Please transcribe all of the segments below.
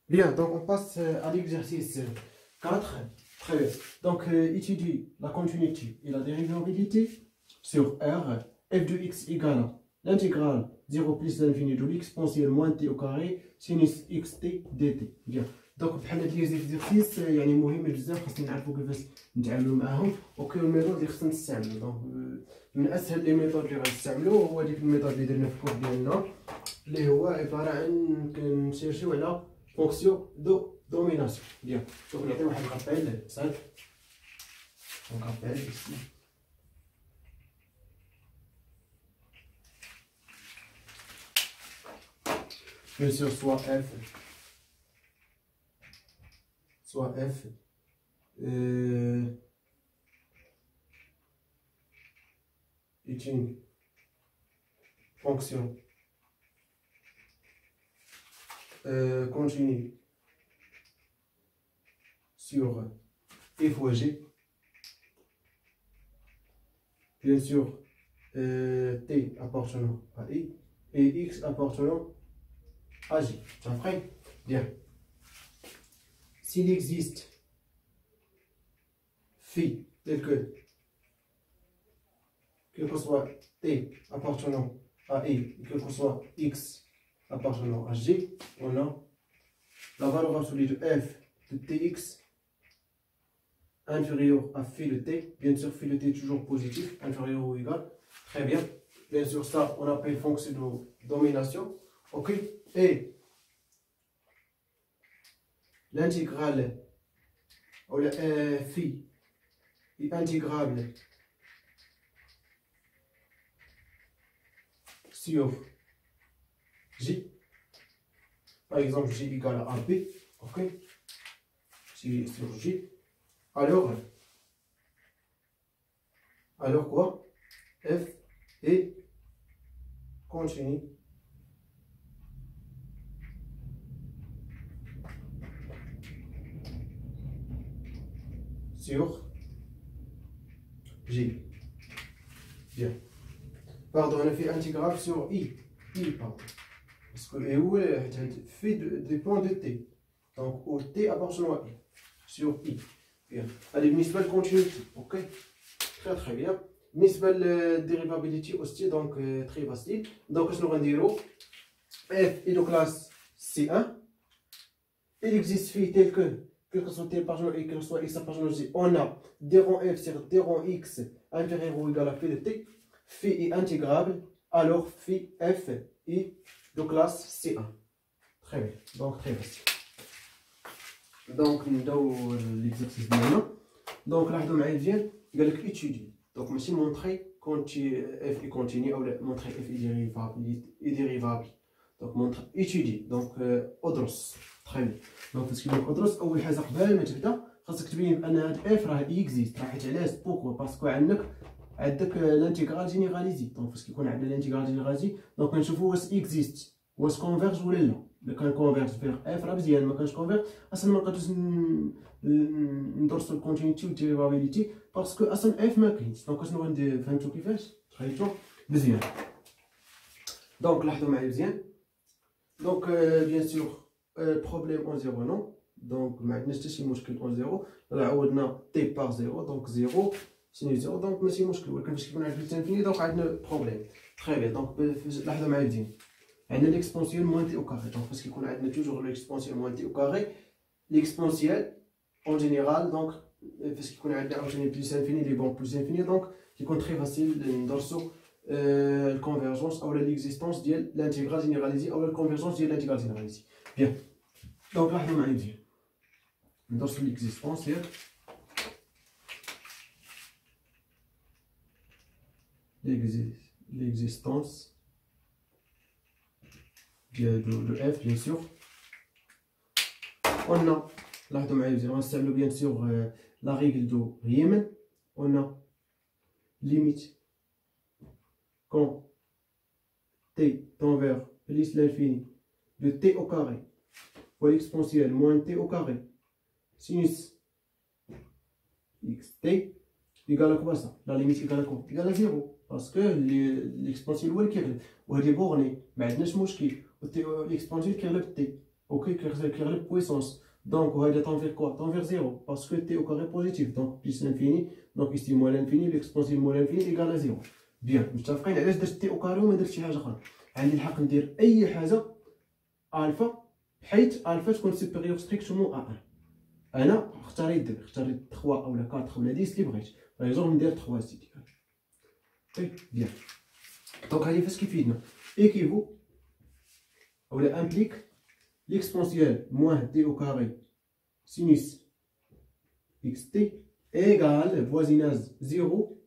Bien, donc on passe à l'exercice 4. Très bien. Donc, étudie la continuité et la dérivabilité sur R. F de x égale à l'intégrale 0 plus l'infini de l'exponentielle moins t au carré sinus xt dt. Bien. Donc, بحال هاد لي زيكزيرسيس يعني مهمين بزاف، خاصنا نعرفوا كيفاش نتعاملوا معاهم وكاين الميثود اللي خصنا نستعملوا. دونك من اسهل لي ميثود اللي غنستعملوا هو ديك الميثود اللي درنا في الكورس ديالنا، اللي هو عباره عن كنسيرشيو على فونكسيون دو دوميناسيون. Bien. شوف نعطي واحد الرابيل سهل. دونك رابيل ici. Bien sûr, soit f est une fonction continue sur f fois g. Bien sûr, t appartenant à i et x appartenant à j. Tu es prêt? Bien. S'il existe phi tel que, quel que soit t appartenant à i, quel que soit x appartenant à j, on a la valeur absolue de f de tx inférieur à phi de t. Bien sûr, phi de t est toujours positif, inférieur ou égal. Très bien. Bien sûr, ça, on appelle fonction de domination. OK. Et l'intégrale, ou la phi est intégrable sur j. Par exemple, j égale à b. OK. Sur j. Alors quoi? F est continue sur J. Bien. Pardon, on a fait intégrable sur I. Pardon. Parce que et où fait dépend de T. Donc, au T appartenant à I. Sur I. Bien. Allez, municipal continuity. Ok. Très très bien. Municipal dérivability aussi, donc très facile. Donc, je vais dire F est de classe C1. Il existe phi tel que, quel que soit t appartenant à I, quel que soit x appartenant à J, on a d rond f sur d rond x inférieur ou égal à phi de t. Phi est intégrable, alors phi f est de classe C1. Très bien. Donc, très facile. Donc, nous l'exercice de maintenant. Donc, là, on a bien étudier. Donc, je vais montrer quand f est continu, ou montrer f est dérivable. Donc, montre étudier. Donc, ادرس. Très bien. Donc, parce que ادرس أول حاجة قبل ما تبدا خاصك تبين بأن هاد f راه إكزيست. راه حيت علاش؟ بوكو باسكو عندك الانتيغرال جينيراليزي. دونك فاش كيكون عندنا الانتيغرال جينيراليزي دونك كنشوفو واش إكزيست، واش كونفيرج ولا لا. إلا كان كونفيرج فيغ f راه مزيان، ما كانش كونفيرج أصلا ما نقدروش ندرسو الكونتينيتي والديريفابيليتي باسكو أصلا f ما كاينش. دونك شنو غندير؟ فهمتو كيفاش؟ خليتو مزيان. دونك لاحظوا معايا مزيان. دونك بيان سور بروبليم اون زيرو نو، دونك ما عندناش حتى شي مشكل اون زيرو، راه عوضنا تي بار زيرو دونك زيرو سيني زيرو، دونك ماشي مشكل. ولكن فاش كيكون عندنا التنفيذ دونك عندنا بروبليم. تري بيان. دونك لاحظوا معايا مزيان، عندنا ليكسبونسيال موان تي او كاري. دونك فاش كيكون عندنا توجور ليكسبونسيال موان تي او كاري، ليكسبونسيال اون جينيرال دونك فاش كيكون عندنا عاوتاني بليس انفيني لي بون بليس انفيني دونك كيكون تري فاسيل ندرسو الكونفيرجونس او ليكزيستونس ديال لانتيغرال جينيراليزي او الكونفيرجونس ديال لانتيغرال جينيراليزي. بيان. دونك لاحظوا معايا مزيان ندرسو ليكزيستونس ديال l'existence de f, bien sûr. On a, là, on a bien sûr la règle de Riemann. On a limite quand t tend vers plus l'infini de t au carré fois l'exponentielle moins t au carré sinus xt égale à quoi ça? La limite égale à quoi? Égale à 0. Parce que l'exponentielle هو اللي كيغلب وهادي بورني ما عندناش مشكل، l'exponentielle كيغلب t. ok, qui est la puissance. Donc, on va tend vers quoi? Tend vers 0, parce que t au carré positif, donc plus l'infini, donc ici moins l'infini, l'exponentielle moins l'infini égale à 0. Bien, متفقين علاش درت تي او كاري وما درتش شي حاجه اخرى. عندي الحق ندير اي حاجه الفا حيت الفا تكون سوبيريور ستريكتومون ا 1. انا اختاريت 3 اولا 4 ولا 10 اللي بغيت. باغ اكزومبل ندير 3 سيدي. اوكي بيان. دونك هادي فاش كيفيدنا ايكيفو اولا امبليك l'exponentielle moins t au carré sinus xt égale voisinage 0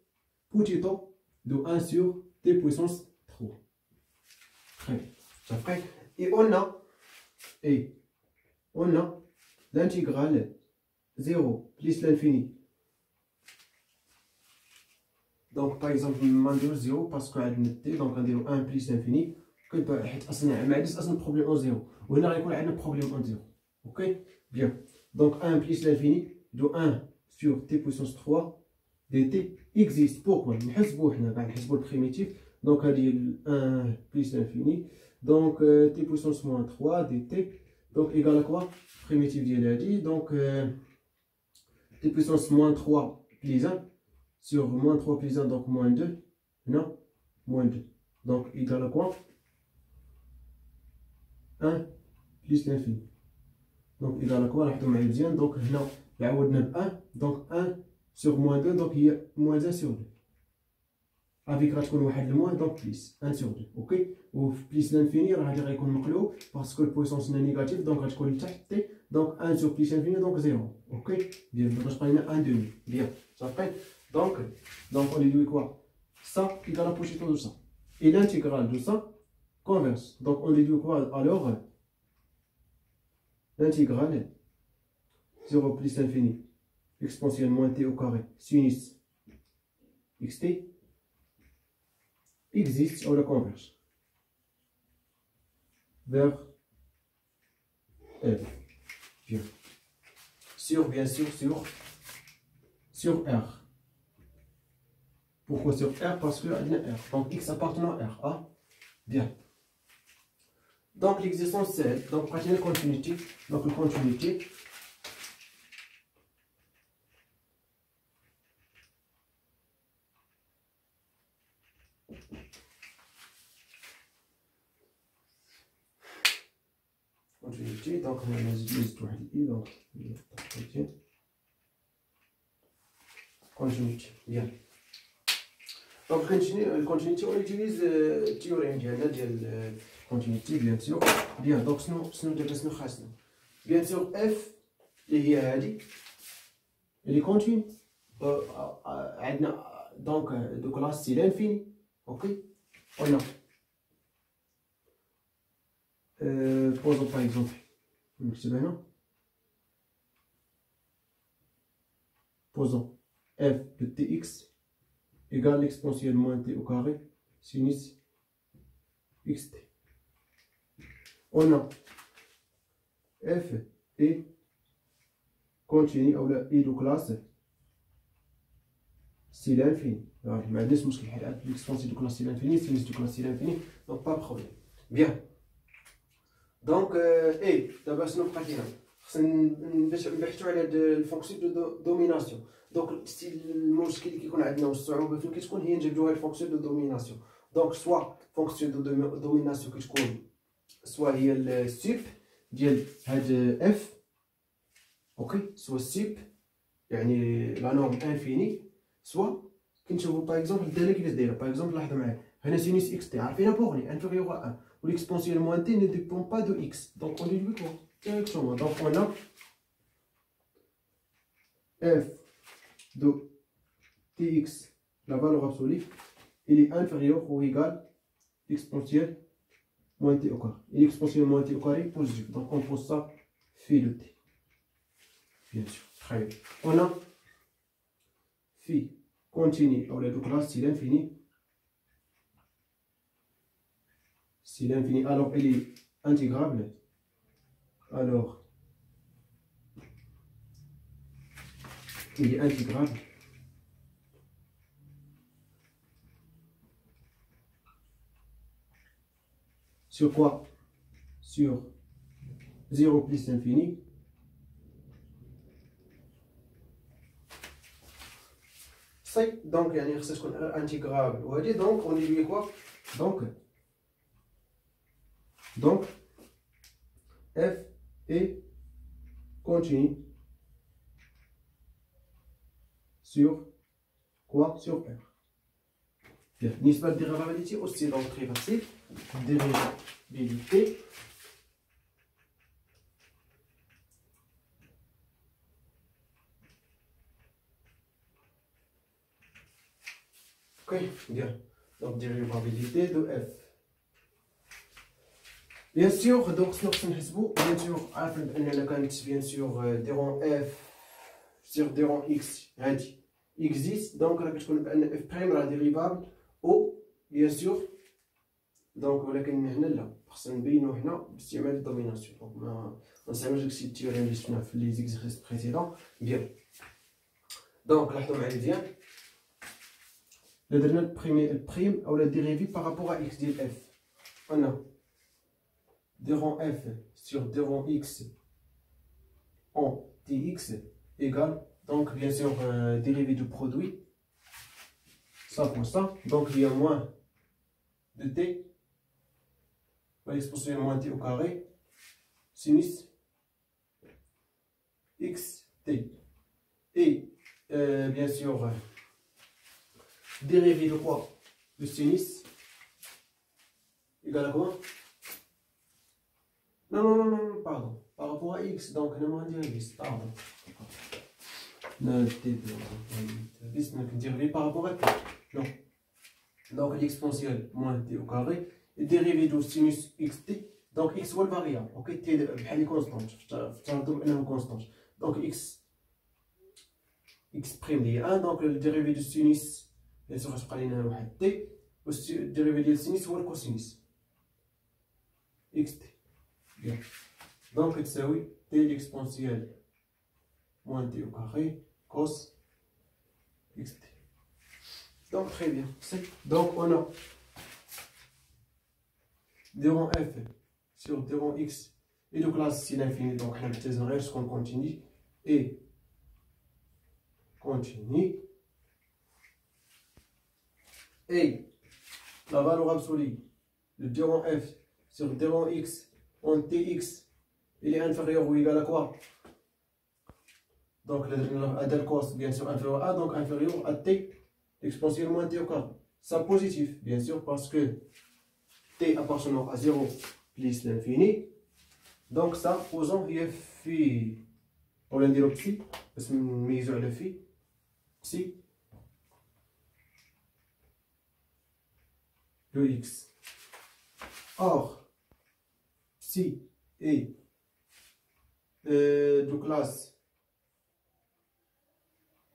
petit temps de 1 sur t puissance 3. Très bien. Après, et on a l'intégrale 0 plus l'infini. Donc par exemple, on va 0 parce qu'on a t, donc on a 1 plus l'infini. حيت اصلا ما عنديش اصلا بروبليم اون زيرو وهنا غيكون عندنا بروبليم اون زيرو اوكي بيان دونك 1 بليس لانفيني دو 1 سور تي بويسونس 3 دي تي اكزيست بوركوا نحسبوه حنا كاع نحسبو البريميتيف دونك هادي 1 بليس لانفيني دونك تي بويسونس موان 3 دي تي دونك ايكال كوا بريميتيف ديال هادي دونك تي بويسونس موان 3 بليس 1 سور موان 3 بليس 1 دونك موان 2 هنا موان 2 دونك ايكال كوا 1 plus l'infini. Donc, égal à quoi? Donc, là, il 1. Donc, 1 sur moins 2. Donc, il y a moins 1 sur 2. Avec le moins, donc plus 1 sur 2. Ok? Ou plus l'infini, il va être parce que la puissance est négative. Donc, il va être donc 1 sur plus l'infini, donc 0. Ok? Bien. Donc, je prends 1 demi. Bien. Ça fait. Donc, on déduit quoi? Ça égale à la position de ça. Et l'intégrale de ça converse. Donc on déduit quoi alors? L'intégrale 0 plus l'infini exponentielle moins t au carré sinus xt existe ou la converge vers f. Bien. Bien sûr sur R. Pourquoi sur R? Parce que il y a R. Donc x appartenant à R. Ah? Bien. Donc l'existence c'est donc pratiquer la continuité. Donc la continuité donc on a les donc continuité. Bien. Donc continuité on utilise théorème ديال continuité bien sûr. Bien, donc sinon درسنا خاصنا. Bien sûr f اللي هي هذه اللي continue. عندنا donc de classe c'est l'infini. OK. On a posons par exemple نكتب هنا posons f de tx égale l'exponentielle moins t au carré sinus xt. On a f et continue ou la et de classe c'est l'infini. ما عندناش مشكل حيت عندنا l'exponentielle de classe c'est l'infini sinus de classe c'est l'infini donc pas de problème. Bien. Donc et d'abord شنو بقى فينا خصنا باش نبحثوا على الفونكسيون دو دوميناسيون. دونك المشكل اللي كيكون عندنا والصعوبه فين كتكون هي نجبدوها الفونكسيون دو دوميناسيون. دونك سوا فونكسيون دو دوميناسيون كتكون سوا هي السيب ديال هاد اف اوكي سوا السيب يعني لا نورم انفيني سوا كنشوفو باغ اكزومبل الداله كيفاش دايره. باغ اكزومبل لاحظوا معايا هنا سينوس اكس تي عارفينها بوغني انفيريور ا 1 و l'exponentielle moins t ne dépend pas de x. Donc on déduit quoi directement. Donc on a f de tx, la valeur absolue, il est inférieur ou égal l'exponentielle moins t au carré. Et l'exponentielle moins t au carré est positif. Donc on pose ça phi de t. Bien sûr. Très bien. On a phi continue, ou la classe c'est l'infini. C'est l'infini. Alors elle est intégrable. Alors il est intégrable. Sur quoi? Sur 0 plus l'infini. Donc, il y a une intégrable. Donc, on dit quoi? Donc, f est continu sur quoi? Sur R. Bien. Nisba de dérivabilité aussi, donc très facile. Dérivabilité. Ok, bien. Donc, dérivabilité de f. Bien sûr, donc, bien sûr, bien sûr, des rangs f sur des rangs x existe. Donc, là, je connais f prime la dérivable au, bien sûr. Donc, ولكن هنا لا خصنا نبينو هنا باستعمال الدوميناسيون. دونك ما نستعملش داكشي التيوريم اللي شفنا في لي زيكزيرسيس بريسيدون. بيان. دونك لاحظوا معايا مزيان. لا درنا البريم او لا ديريفي بارابور ا اكس ديال اف. انا des rangs f sur des rangs x en dx égale, donc bien sûr dérivé du produit, ça pour ça, donc il y a moins de t, l'exponentielle moins t au carré, sinus xt, et bien sûr dérivé de quoi? De sinus égale à quoi? Non, pardon. Par rapport à x, donc, on va dire pardon. Dérivé par rapport à t. Non. Donc, l'exponentielle moins t au carré est dérivé du sinus xt. Donc, x est le variable. Ok, t est constante. Constante. Donc, x prime est 1. Donc, le dérivé du sinus, bien sûr, je prends t. Le dérivé du sinus est le cosinus xt. Bien. Donc, c'est oui, t exponentielle moins t au carré cos xt. Donc, très bien. Donc, on a des rangs f sur des rangs x et de classe si l'infini. Donc, on a ce qu'on continue et continue. Et la valeur absolue de des rangs f sur des rangs x en tx, il est inférieur ou égal à quoi? Donc, le cos, bien sûr, inférieur à 1, donc inférieur à t, exponentielle moins t au carré. Ça positif, bien sûr, parce que t appartenant à 0 plus l'infini. Donc, ça, posons phi, on vient dire psi, parce que nous avons le psi de x. Or, psi est de classe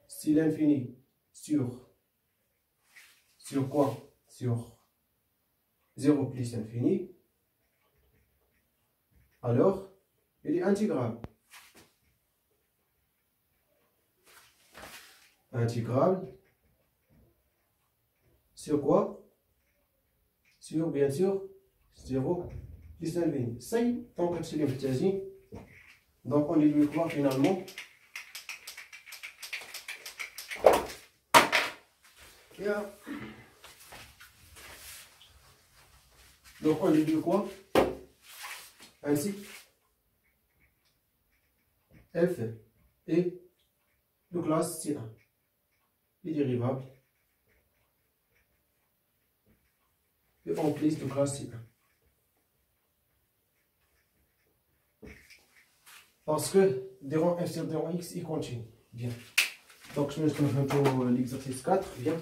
si l'infini sur quoi? Sur 0 plus l'infini. Alors, il est intégrable. Intégrable sur quoi? Sur, bien sûr, 0 plus l'infini. Ça y est, donc, on est lui quoi finalement? Yeah. Donc, on est lui quoi? Ainsi, f est de classe C1. Les dérivables et en plus de classe C1. Parce que des rangs f sur des rangs x, il continue. Bien. Donc, je me mets un peu l'exercice 4. Bien.